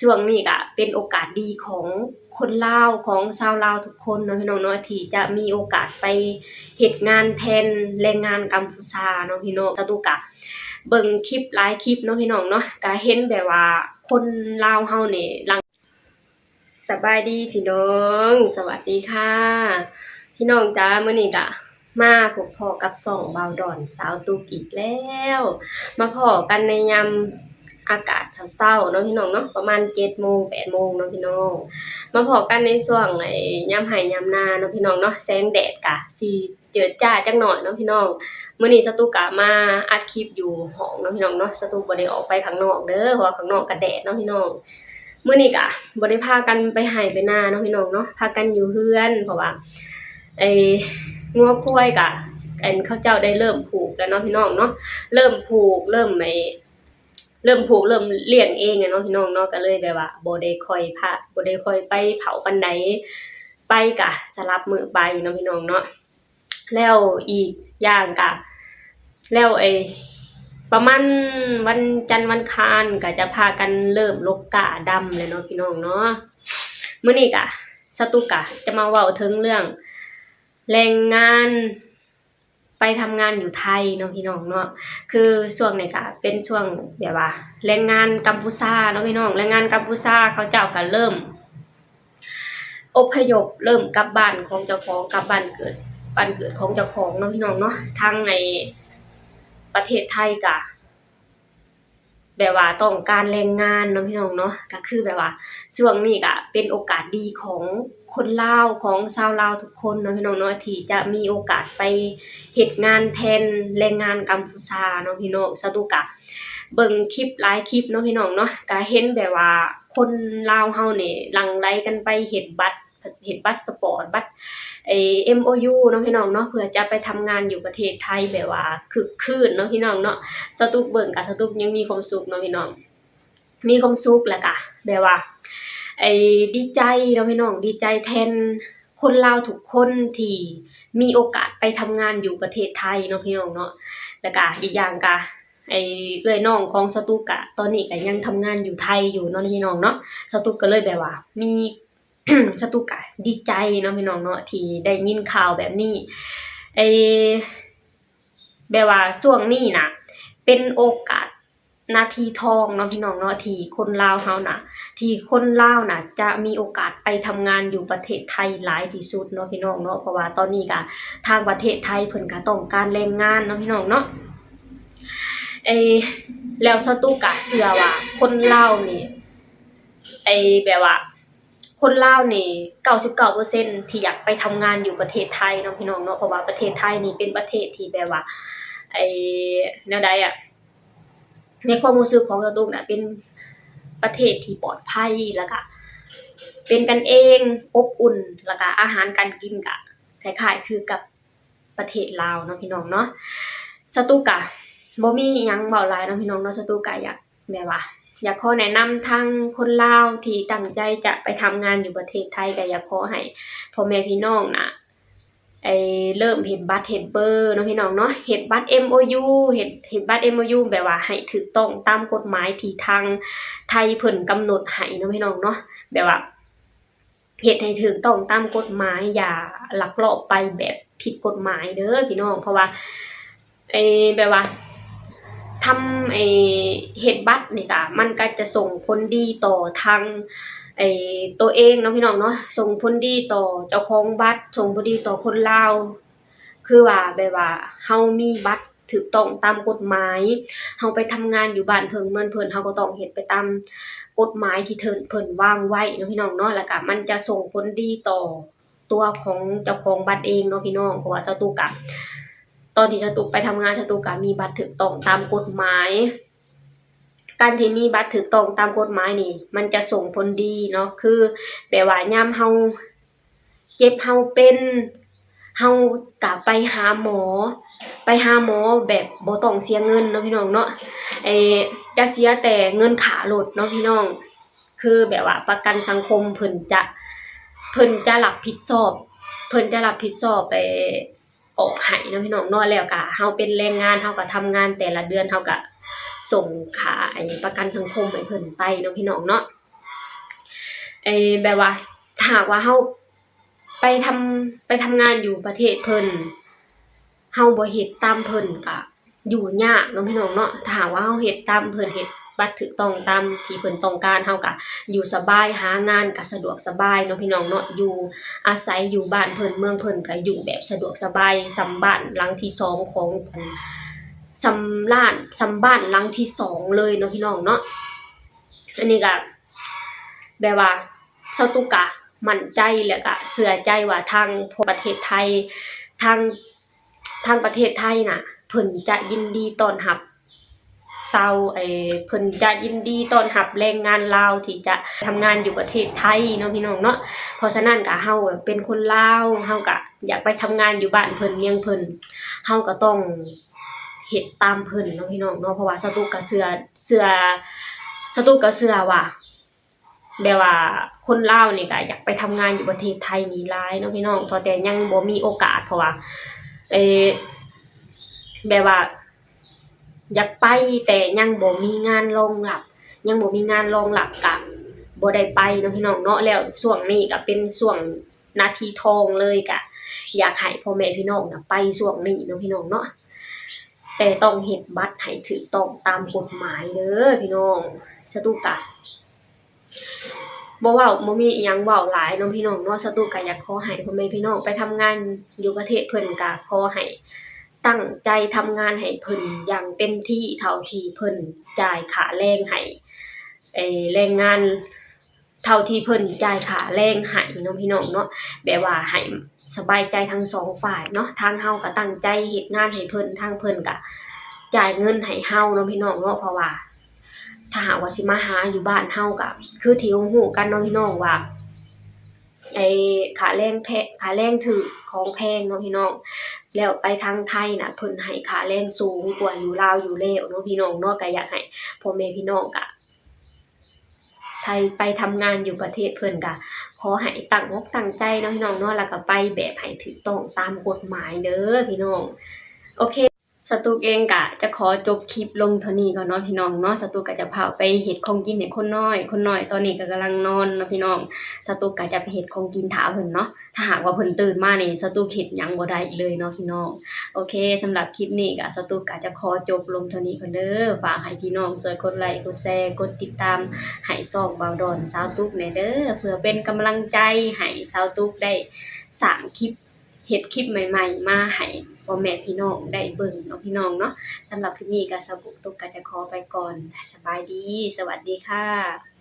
ช่วงนี้ก็เป็นโอกาสดีของคนลาวของชาวลาวทุกคนเนาะพี่น้องเนาะที่จะมีโอกาสไปเฮ็ดงานแทนแรงงานกัมพูชาเนาะพี่น้องสตุกะเบิ่งคลิปหลายคลิปเนาะพี่น้องเนาะก็เห็นแบบว่าคนลาวเฮานี่สบายดีพี่น้องสวัสดีค่ะพี่น้องจ้ามื้อนี้ก็มาพบพ้อกับ2บ่าวดอนสาวตุกอีกแล้วมาพ้อกันในยามอากาศเช้าๆเนาะพี่น้องเนาะประมาณ 7:00 น 8:00 นเนาะพี่น้องมาพ้อกันในช่วงยามไร่ยามนาเนาะพี่น้องเนาะแสงแดดก็สิเจิดจ้าจักหน่อยเนาะพี่น้องมื้อนี้สตุกะมาอัดคลิปอยู่ห้องเนาะพี่น้องเนาะสตุบ่ได้ออกไปข้างนอกเด้อเพราะว่าข้างนอกก็แดดเนาะพี่น้องมื้อนี้ก็บ่ได้พากันไปไร่ไปนาเนาะพี่น้องเนาะพากันอยู่เรือนเพราะว่างัวควายก็เขาเจ้าได้เริ่มผูกแล้วเนาะพี่น้องเนาะเริ่มผูกเริ่มเริ่มเลี้ยงเองเนาะพี่น้องเนาะก็เลยแบบว่าบ่ได้ค่อยไปเผาปานใดไปก็สลับมื้อไปเนาะพี่น้องเนาะแล้วอีกอย่างก็แล้วประมาณวันจันทร์วันคารก็จะพากันเริ่มลกกะดำเลยเนาะพี่น้องเนาะมื้อนี้ก็สตุกะจะมาเว้าถึงเรื่องแรงงานไปทำงานอยู่ไทยเนาะพี่น้องเนาะคือช่วงนี้ก็เป็นช่วงแบบว่าแรงงานกัมพูชาเนาะพี่น้องแรงงานกัมพูชาเขาเจ้าก็เริ่มอพยพเริ่มกลับบ้านของเจ้าของกลับบ้านเกิดของเจ้าของเนาะพี่น้องเนาะทางในประเทศไทยก็แบบว่าต้องการแรงงานเนาะพี่น้องเนาะก็คือแบบว่าช่วงนี้ก็เป็นโอกาสดีของคนลาวของชาวลาวทุกคนเนาะพี่น้องเนาะที่จะมีโอกาสไปเฮ็ดงานแทนแรงงานกัมพูชาเนาะพี่น้องสตุกะเบิ่งคลิปหลายคลิปเนาะพี่น้องเนาะก็เห็นแบบว่าคนลาวเฮานี่หลั่งไหลกันไปเฮ็ดบัตรสปอร์ตบัตรMOU เนาะพี่น้องเนาะเพื่อจะไปทำงานอยู่ประเทศไทยแบบว่าคึกคืนเนาะพี่น้องเนาะสตุกเบิ่งกับสตุกยังมีความสุขเนาะพี่น้องมีความสุขแหละก็แบบว่าดีใจเนาะพี่น้องดีใจแทนคนลาวทุกคนที่มีโอกาสไปทำงานอยู่ประเทศไทยเนาะพี่น้องเนาะแล้วก็อีกอย่างก็เอื้อยน้องของสตุกะตอนนี้ก็ยังทำงานอยู่ไทยอยู่เนาะพี่น้องเนาะสตุกก็เลยแบบว่ามี สตุกะดีใจเนาะพี่น้องเนาะที่ได้ยินข่าวแบบนี้แบบว่าช่วงนี้น่ะเป็นโอกาสนาทีทองเนาะพี่น้องเนาะที่คนลาวเฮาน่ะจะมีโอกาสไปทำงานอยู่ประเทศไทยหลายที่สุดเนาะพี่น้องเนาะเพราะว่าตอนนี้ก็ทางประเทศไทยเพิ่นก็ต้องการแรงงานเนาะพี่น้องเนาะแล้วสตุกะเชื่อว่าคนลาวนี่แบบว่าคนลาวนี่ 99% ที่อยากไปทำงานอยู่ประเทศไทยเนาะพี่น้องเนาะเพราะว่าประเทศไทยนี่เป็นประเทศที่แบบว่าแนวใดอะในความรู้สึกของสตุกน่ะเป็นประเทศที่ปลอดภัยแล้วก็เป็นกันเองอบอุ่นแล้วก็อาหารการกินก็คล้ายๆคือกับประเทศลาวเนาะพี่น้องเนาะสตุกะบ่มีหยังเว้าหลายเนาะพี่น้องเนาะสตุกะอยากแบบว่าอยากขอแนะนำทางคนลาวที่ตั้งใจจะไปทำงานอยู่ประเทศไทยก็อยากขอให้พ่อแม่พี่น้องน่ะเริ่มเฮ็ดบัตรเฮ็ดเบอร์เนาะพี่น้องเนาะเฮ็ดบัตร MOU เฮ็ดบัตร MOU แบบว่าให้ถูกต้องตามกฎหมายที่ทางไทยเพิ่นกำหนดให้เนาะพี่น้องเนาะแบบว่าเฮ็ดให้ถูกต้องตามกฎหมายอย่าลักลอบไปแบบผิดกฎหมายเด้อพี่น้องเพราะว่าแบบว่าทำเฮ็ดบัตรนี่ก็มันก็จะส่งผลดีต่อทางตัวเองเนาะพี่น้องเนาะส่งผลดีต่อเจ้าของบัตรส่งผลดีต่อคนลาวคือว่าแบบว่าเฮามีบัตรถูกต้องตามกฎหมายเฮาไปทำงานอยู่บ้านเพิ่นเมือนเพิ่นเฮาก็ต้องเฮ็ดไปตามกฎหมายที่เพิ่นวางไว้เนาะพี่น้องเนาะแล้วก็มันจะส่งผลดีต่อตัวของเจ้าของบัตรเองเนาะพี่น้องเพราะว่าเจ้าตุกะตอนที่เจ้าตุกไปทำงานเจ้าตุกะมีบัตรถูกต้องตามกฎหมายการที่มีบัตรถูกต้องตามกฎหมายนี่มันจะส่งผลดีเนาะคือแบบว่ายามเฮาเจ็บเฮาเป็นเฮาก็ไปหาหมอแบบบ่ต้องเสียเงินเนาะพี่น้องเนาะจะเสียแต่เงินค่ารถเนาะพี่น้องคือแบบว่าประกันสังคมเพิ่นจะรับผิดชอบออกให้เนาะพี่น้องเนาะแล้วก็เฮาเป็นแรงงานเฮาก็ทำงานแต่ละเดือนเฮาก็ส่งค่าประกันสังคมให้เพิ่นไปเนาะพี่น้องเนาะ แบบว่าถ้าหากว่าเฮาไปทำงานอยู่ประเทศเพิ่นเฮาบ่เฮ็ดตามเพิ่นก็อยู่ยากเนาะพี่น้องเนาะถ้าหากว่าเฮาเฮ็ดตามเพิ่นเฮ็ดบัตรถูกต้องตามที่เพิ่นต้องการเฮาก็อยู่สบายหางานก็สะดวกสบายเนาะพี่น้องเนาะอยู่อาศัยอยู่บ้านเพิ่นเมืองเพิ่นก็อยู่แบบสะดวกสบายส่ำบ้านหลังที่2ของส่ำบ้านหลังที่2เลยเนาะพี่น้องเนาะอันนี้ก็แบบว่าสตุกะมั่นใจแล้วก็เชื่อใจว่าทางประเทศไทยทางประเทศไทยน่ะเพิ่นจะยินดีต้อนรับเพิ่นจะยินดีต้อนรับแรงงานลาวที่จะทำงานอยู่ประเทศไทยเนาะพี่น้องเนาะเพราะฉะนั้นก็เฮาเป็นคนลาวเฮาก็อยากไปทำงานอยู่บ้านเพิ่นเมืองเพิ่นเฮาก็ต้องเฮ็ดตามเพิ่นเนาะพี่น้องเนาะเพราะว่าสตุกก็เชื่อว่าแบบว่าคนลาวนี่ก็อยากไปทำงานอยู่ประเทศไทยนี่หลายเนาะพี่น้องแต่ยังบ่มีโอกาสเพราะว่าแบบว่าอยากไปแต่ยังบ่มีงานรองรับก็บ่ได้ไปเนาะพี่น้องเนาะแล้วช่วงนี้ก็เป็นช่วงนาทีทองเลยก็อยากให้พ่อแม่พี่น้องน่ะไปช่วงนี้เนาะพี่น้องเนาะแต่ต้องเฮ็ดบัตรให้ถูกต้องตามกฎหมายเด้อพี่น้องสตุกะบ่มีอิหยังเว้าหลายเนาะพี่น้องเนาะสตุก็อยากขอให้พ่อแม่พี่น้องไปทำงานอยู่ประเทศเพิ่นก็ขอให้ตั้งใจทำงานให้เพิ่นอย่างเต็มที่เท่าที่เพิ่นจ่ายค่าแรงให้แรงงานเท่าที่เพิ่นจ่ายค่าแรงให้เนาะพี่น้องเนาะแบบว่าให้สบายใจทั้ง2ฝ่ายเนาะทางเฮาก็ตั้งใจเฮ็ดงานให้เพิ่นทางเพิ่นก็จ่ายเงินให้เฮาเนาะพี่น้องเนาะเพราะว่าถ้าหากว่าสิมาหาอยู่บ้านเฮาก็คือที่รู้ๆกันเนาะพี่น้องว่าค่าแรงถูกของแพงเนาะพี่น้องแล้วไปทางไทยน่ะเพิ่นให้ค่าแรงสูงกว่าอยู่ลาวอยู่แล้วเนาะพี่น้องเนาะก็อยากให้พ่อแม่พี่น้องก็ไทยไปทำงานอยู่ประเทศเพิ่นก็ขอให้ตั้งอกตั้งใจเนาะพี่น้องเนาะแล้วก็ไปแบบให้ถูกต้องตามกฎหมายเด้อพี่น้องโอเคสตุกเองก็จะขอจบคลิปลงเท่านี้ก่อนเนาะพี่น้องเนาะสตุกก็จะพาไปเฮ็ดของกินให้คนน้อยตอนนี้ก็กำลังนอนเนาะพี่น้องสตุกก็จะไปเฮ็ดของกินท่าเพิ่นเนาะถ้าหากว่าเพิ่นตื่นมานี่สตุกเฮ็ดหยังบ่ได้เลยเนาะพี่น้องโอเคสำหรับคลิปนี้ก็สตุกก็จะขอจบลงเท่านี้ก่อนเด้อฝากให้พี่น้องช่วยกดไลค์กดแชร์กดติดตามให้ช่องบ่าวดอนสาวตุ๊กแหน่เด้อเพื่อเป็นกำลังใจให้สาวตุ๊กได้สร้างคลิปเฮ็ดคลิปใหม่ๆมาให้พ่อแม่พี่น้องได้เบิ่งเนาะพี่น้องเนาะสำหรับคลิปนี้ก็สาวตุ๊กก็จะขอไปก่อนสบายดีสวัสดีค่ะ